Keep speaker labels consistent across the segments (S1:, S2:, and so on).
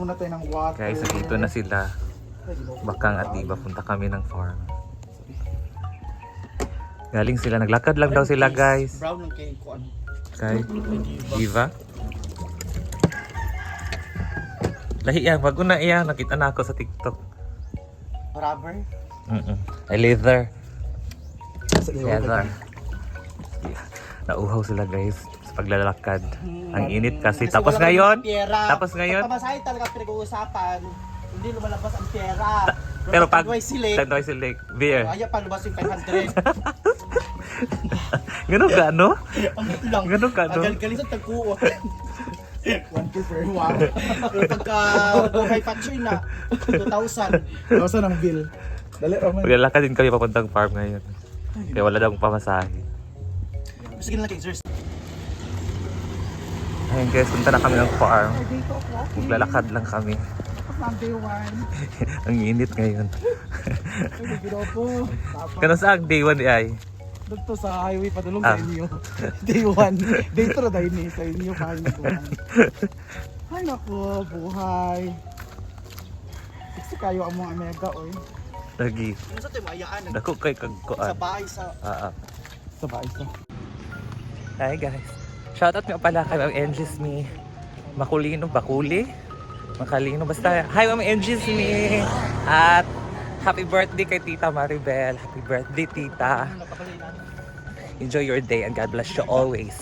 S1: muna tayo ng water.
S2: Guys, dito na sila. Bakang at Diva, punta kami ng farm. Galing sila, naglakad lang daw sila guys.
S1: Brown ng kay Kuan.
S2: Kay Diva. Lahi yan, bago na iyan, nakita na ako sa TikTok.
S1: Rubber?
S2: Ay, leather. Leather. Nauhaw sila guys sa paglalakad. Ang init kasi. Tapos ngayon,
S1: pagpamasahe talaga pinag-uusapan, hindi lumalabas ang pera.
S2: pero pag
S1: Tanduay Silik,
S2: beer.
S1: Ayaw pa lumabas yung 500.
S2: Ganun ka, no?
S1: Ang lang.
S2: Ganun ka, no?
S1: Galing sa tagkuo. 1 per wow. Pero pagka buhay factory na, 2,000. 2,000 ang bill. Dali, Roman.
S2: Maglalakad din kami papuntang farm ngayon. Kaya wala daw pamasahe.
S1: Sige na lang exercise.
S2: Ayun guys, punta na kami ng farm. Maglalakad lang kami.
S1: Day 1.
S2: Ang init ngayon.
S1: po.
S2: Kano sa ang day 1 ay?
S1: Dito sa highway padulong sa inyo. Day 1. Day 2 dahil ni sa inyo kain ko. Ay nako, buhay. Kasi kayo ang mga mega oy.
S2: Lagi.
S1: Ano sa tayo mayaan?
S2: Dako kay kagkuan.
S1: Sa bahay sa... Sa bahay sa...
S2: Hi guys. Shoutout nga pala kay Ma'am Angels ni Makulino, Bakuli? Makalino, basta. Hi Ma'am Angels ni. At happy birthday kay Tita Maribel. Happy birthday Tita. Enjoy your day and God bless you always.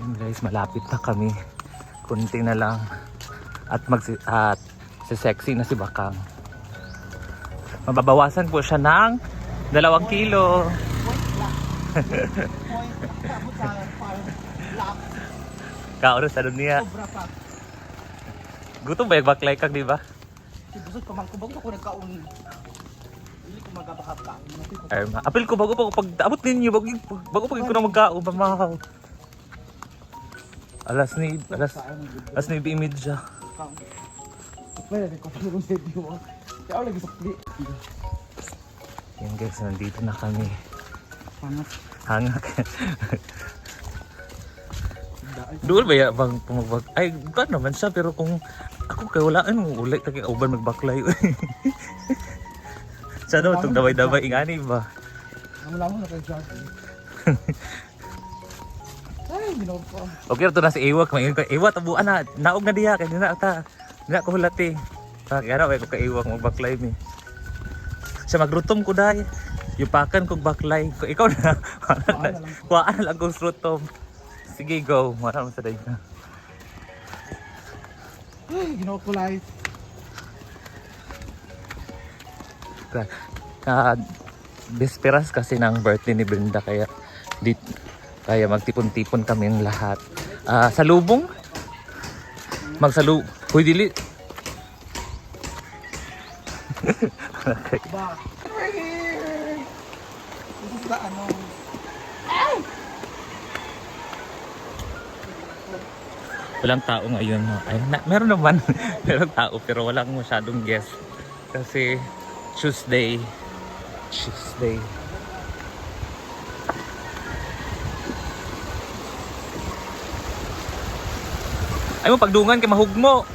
S2: And guys, malapit na kami. Kunti na lang. At si sexy na si Bakang. Mababawasan po siya ng 2 kilo. Kaoras sa dunia. Gutom ba yung baklay kang, di ba?
S1: Busog ka man ko bago ko nagkaon. Hindi ko magabahap ka.
S2: Apil ko bago pa pag abot ninyo bago pag ko na magkaon pamahaw. Alas ni imidya.
S1: Pwede ko tulong sa iyo. Kaya lagi sa pli.
S2: Yan guys, nandito na kami. Hangak. Doon ba bang pumagbag? Ay, bukan naman siya pero kung ako kay wala ano ulit tagi uban magbaklay. Sa daw tug daway-daway ingani ba?
S1: Amo na kay Jackie. Ay, ginaw ko.
S2: Okay to na si Iwak, may Iwak tabuan na naog na diha kay dina ta. Dina ko hulati. Kaya ra ko kay Iwak magbaklay mi. Siya magrutom ko dai. Yupakan kog baklay. Ikaw na. Kuhaan na lang kong rutom. Sige, go. Maraming sa day na.
S1: Ay, ginaw ko live.
S2: Bisperas kasi ng birthday ni Brenda kaya magtipon-tipon kaming lahat. Sa lubong? Huy, dili.
S1: Okay. Ba? We're here! This is the ano?
S2: Walang tao ngayon. Ay, meron naman. Meron tao pero walang masyadong guest. Kasi Tuesday. Ay mo pagdungan kay mahugmo.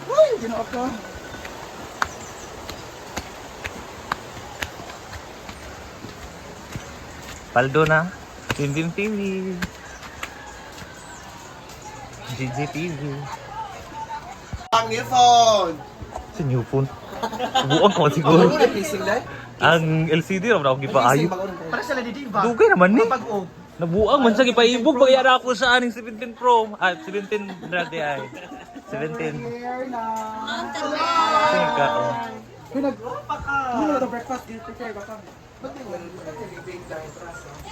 S1: Uy, ginaw ko.
S2: Paldo na. Bim TV. GG TV.
S1: Ang new phone!
S2: Sa new phone. Buong ko siguro.
S1: Ano na pacing na?
S2: Ang LCD raw na ako gipaayo.
S1: Para sila di diba?
S2: Dugay naman ni.
S1: Pag-og.
S2: Nabuang man siya gipaibog pagayara ako sa aning 17 Pro. 17 Brady ay. 17.
S1: Here na.
S2: Sige ka.
S1: Pinag-opa ka. Ano na breakfast? Prepare ka ka.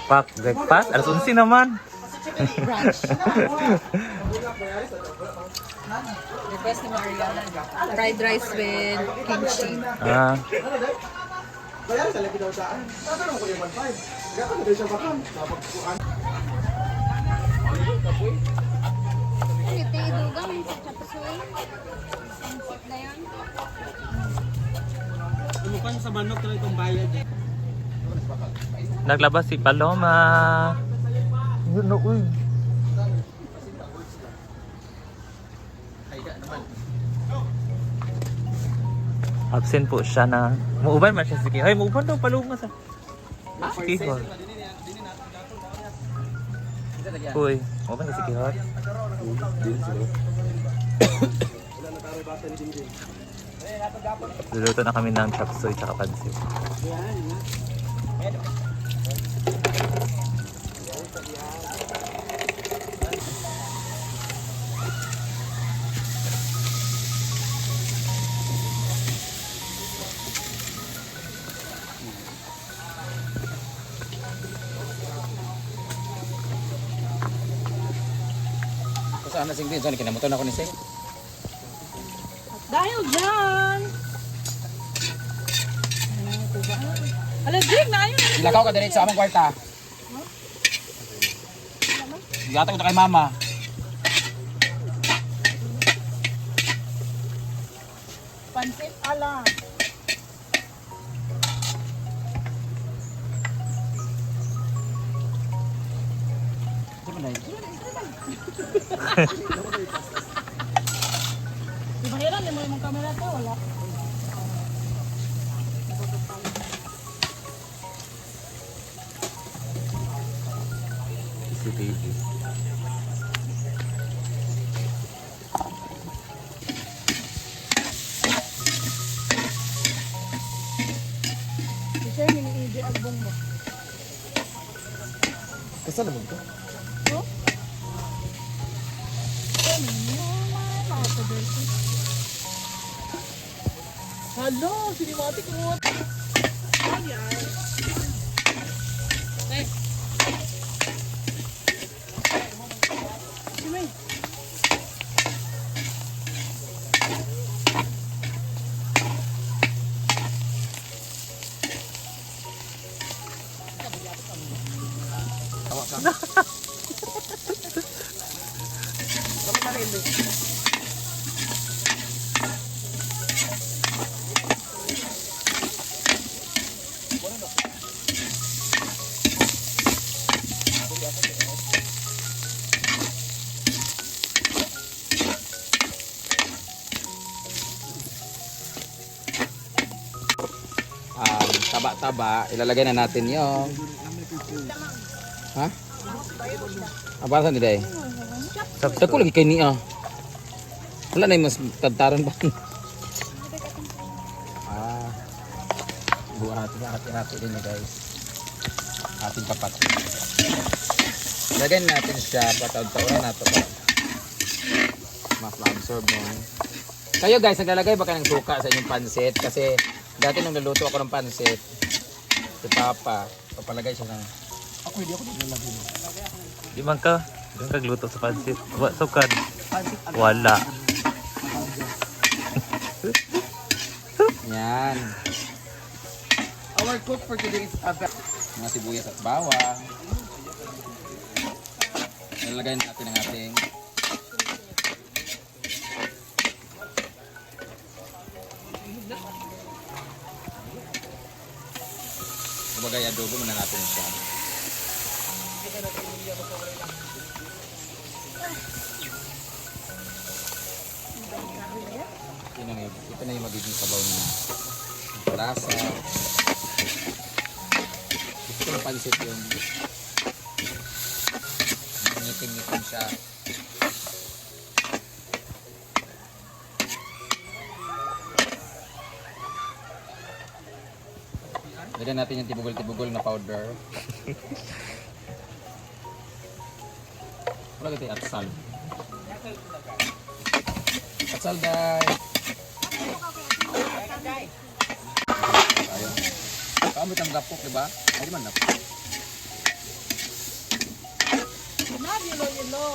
S2: Pak breakfast. Alas 11 naman.
S3: Request ni Mariana. Fried rice with kimchi.
S1: Bayar sa lagi daw saan. Saan mo ko yung 1.5? Kaya ka na siya bakang. Napagkuhan.
S3: Ito idugang sa chapsuy. Sunset na yan.
S1: Umukan sa manok na itong bayad.
S2: Naglabas si Paloma. Yun na, uy. Absent po siya na. Muuban man siya si Kihor. Ay, muuban daw, Paloma sa. Kihor. Uy, muuban ka si Kihor. Luluto na kami ng chop suey tsaka pansit.
S4: Saan na sing din? Saan kinamutan ako ni Sing?
S3: Dahil dyan! Ala, Jake, na ayun!
S4: Ilakaw ka diretso sa among kwarta. Igatag ko kay mama.
S3: Pansit ala!
S4: Di ba na yun?
S3: Di ba hiran, mo yung kamera to, wala?
S2: CCTV.
S3: Sir, mini-EJ album mo.
S4: Kasal naman ko.
S3: Oh? Hello, cinematic mo. Ayan. Hey. Simay.
S4: Tawa ka.
S3: Kami na rin.
S4: Taba-taba, ilalagay na natin yung... Ha? Para saan nila eh? Sa ko lagi kay niya. Wala na yung mas tantaran ba? Buka natin, hati-hati din guys. Ating papat. Lagyan natin siya, patawad-tawad na ito. Mas ma-absorb mo. Kayo guys, naglalagay ba kayo ng suka sa inyong pansit? Kasi dati nung naluto ako ng pansit, si Papa, papalagay siya ng...
S1: Ako hindi ako nilagay.
S2: Di man ka. Doon kagluto sa pansit. Sukad.
S1: Pansit ala.
S2: Wala.
S4: Yan.
S1: Our cook for today is
S4: Mga sibuyas at bawang. Nalagay natin ang ating kumbaga adobo muna natin siya. Ito na yung magiging sabaw niya. Lasa. Gusto ko ng pansit yung ngitim-ngitim siya. Lagyan natin yung tibugol-tibugol na powder. Wala natin atsal. Atsal guys! Ayun. Kamit ang gapok, diba? Ay, di man napok.
S3: Yelo.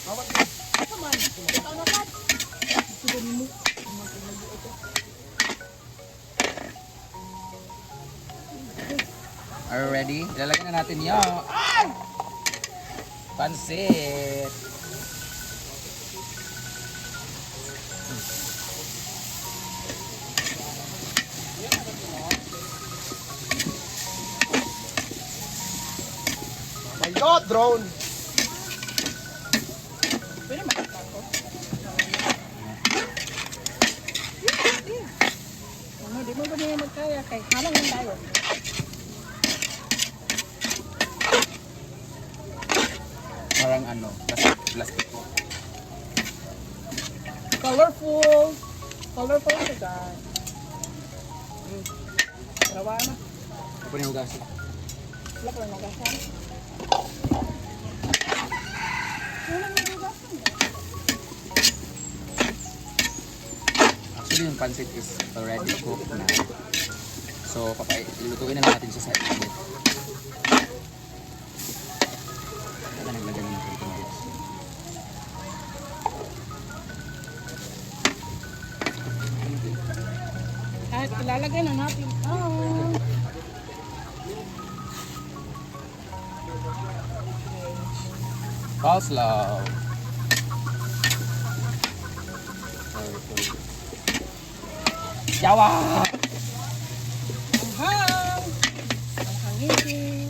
S3: Come on. Ito na kat.
S4: Are you ready? Ilalagay na natin yung pansit.
S1: Yo, drone!
S3: Pwede makita ko. Ano, di mo ba niya magkaya? Kay halang lang tayo.
S4: Parang ano, plastic po.
S3: Colorful. Colorful siya guys. Trawa na.
S4: Ako na hugasin.
S3: Wala pa lang magasan.
S4: Actually, yung pancit is already cooked na. So, ilulutuin na lang natin siya sa init. Kaya naglagay ng protein bits.
S3: Kahit ilalagay na natin. Oh.
S4: Coleslaw. Yawa!
S3: Hang! Ang hangin.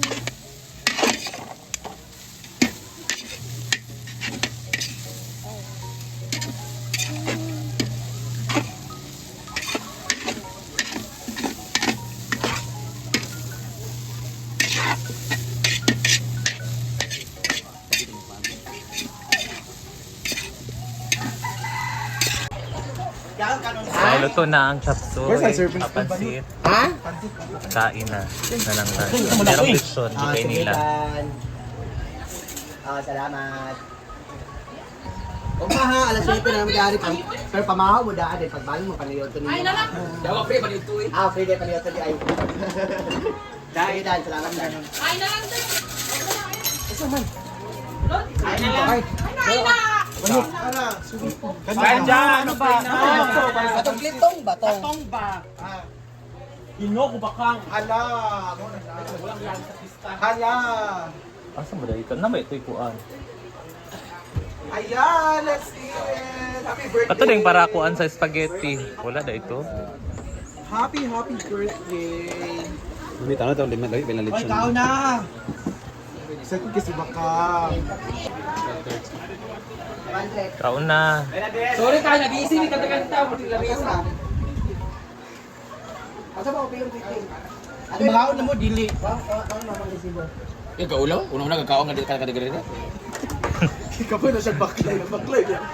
S2: So, luto na ang chop suey.
S1: Where's my service?
S2: Papansit.
S1: Ha?
S2: Kain na. Na lang na. Merong lechon. Di kayo nila.
S5: Salamat. Umaha, alas 7 na naman dari pang pero pamahaw mo daan din pagbalik mo paniyo to niyo.
S4: Yawa, pre, malito eh.
S5: Free day paniyo to di ay. Dahil dan, salamat dan.
S3: Ay na lang din.
S5: Ay na lang.
S1: Kain dyan! Ano ba?
S3: Batong litong, batong.
S1: Batong ba? Hino ko bakang. Hala! Hala!
S2: Asa mo dahil ka? Na ba ito ikuan?
S1: Ayan! Let's eat it! Happy birthday!
S2: Ato ding para kuan sa spaghetti. Wala na ito.
S1: Happy birthday!
S6: May tanong ito, lagi pinalit
S1: Ay, kao na! Second kasi bakang.
S2: Kaon na.
S4: Sorry tayo, nag-iisip ni kanta-kanta. Buti lamesa.
S5: Asa ba opiyong titing?
S1: Ang mga na mo, dili.
S4: Yung kaulaw? Unang-una kakaong nga di ka kadagalera.
S1: Ikaw po na siya baklay. Baklay yan.